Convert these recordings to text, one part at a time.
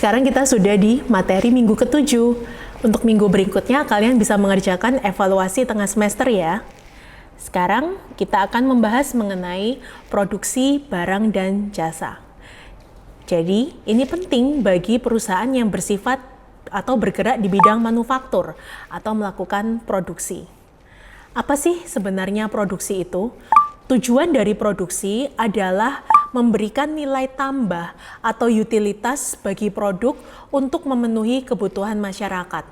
Sekarang kita sudah di materi minggu ke-7. Untuk minggu berikutnya, kalian bisa mengerjakan evaluasi tengah semester ya. Sekarang kita akan membahas mengenai produksi barang dan jasa. Jadi, ini penting bagi perusahaan yang bersifat atau bergerak di bidang manufaktur atau melakukan produksi. Apa sih sebenarnya produksi itu? Tujuan dari produksi adalah memberikan nilai tambah atau utilitas bagi produk untuk memenuhi kebutuhan masyarakat.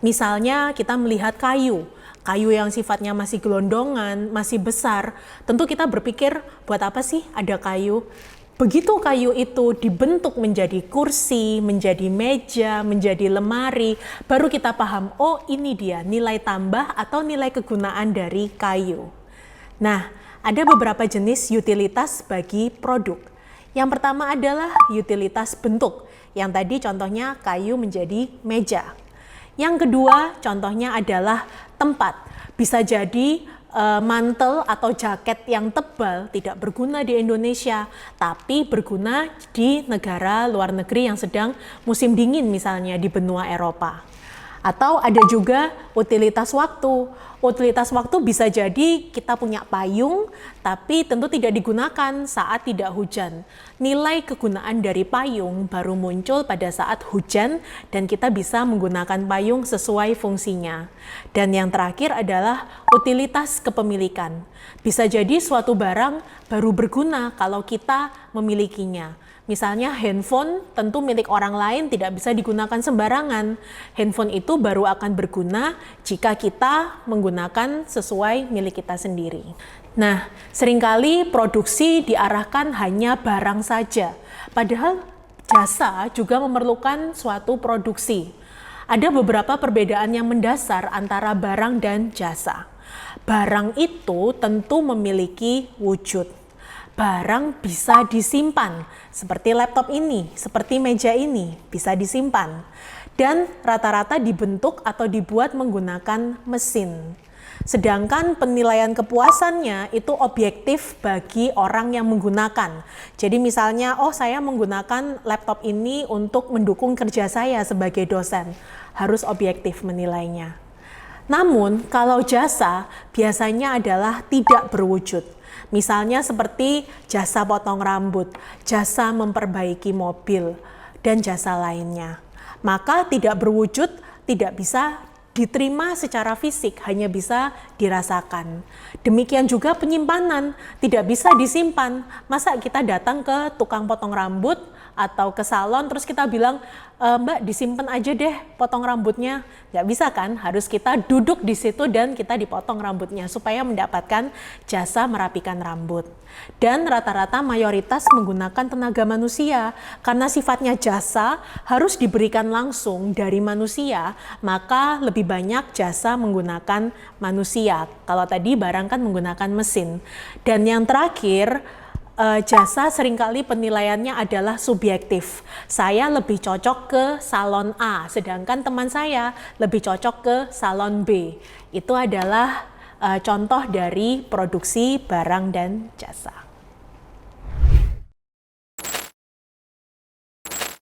Misalnya kita melihat kayu yang sifatnya masih gelondongan, masih besar, tentu kita berpikir buat apa sih ada kayu? Begitu kayu itu dibentuk menjadi kursi, menjadi meja, menjadi lemari, baru kita paham, oh ini dia nilai tambah atau nilai kegunaan dari kayu. Nah, ada beberapa jenis utilitas bagi produk. Yang pertama adalah utilitas bentuk, yang tadi contohnya kayu menjadi meja. Yang kedua contohnya adalah tempat, bisa jadi mantel atau jaket yang tebal tidak berguna di Indonesia, tapi berguna di negara luar negeri yang sedang musim dingin misalnya di benua Eropa. Atau ada juga utilitas waktu. Utilitas waktu bisa jadi kita punya payung, tapi tentu tidak digunakan saat tidak hujan. Nilai kegunaan dari payung baru muncul pada saat hujan dan kita bisa menggunakan payung sesuai fungsinya. Dan yang terakhir adalah utilitas kepemilikan. Bisa jadi suatu barang baru berguna kalau kita memilikinya. Misalnya handphone tentu milik orang lain tidak bisa digunakan sembarangan. Handphone itu baru akan berguna jika kita menggunakan sesuai milik kita sendiri. Nah, seringkali produksi diarahkan hanya barang saja. Padahal jasa juga memerlukan suatu produksi. Ada beberapa perbedaan yang mendasar antara barang dan jasa. Barang itu tentu memiliki wujud. Barang bisa disimpan, seperti laptop ini, seperti meja ini, bisa disimpan. Dan rata-rata dibentuk atau dibuat menggunakan mesin. Sedangkan penilaian kepuasannya itu objektif bagi orang yang menggunakan. Jadi misalnya, oh saya menggunakan laptop ini untuk mendukung kerja saya sebagai dosen. Harus objektif menilainya. Namun, kalau jasa biasanya adalah tidak berwujud. Misalnya seperti jasa potong rambut, jasa memperbaiki mobil, dan jasa lainnya. Maka tidak berwujud, tidak bisa diterima secara fisik, hanya bisa dirasakan. Demikian juga penyimpanan, tidak bisa disimpan. Masa kita datang ke tukang potong rambut atau ke salon terus kita bilang, Mbak disimpan aja deh potong rambutnya. Nggak bisa kan, harus kita duduk di situ dan kita dipotong rambutnya supaya mendapatkan jasa merapikan rambut. Dan rata-rata mayoritas menggunakan tenaga manusia karena sifatnya jasa harus diberikan langsung dari manusia, maka lebih banyak jasa menggunakan manusia. Kalau tadi barang kan menggunakan mesin. Dan yang terakhir, jasa seringkali penilaiannya adalah subjektif. Saya lebih cocok ke salon A, sedangkan teman saya lebih cocok ke salon B. Itu adalah contoh dari produksi barang dan jasa.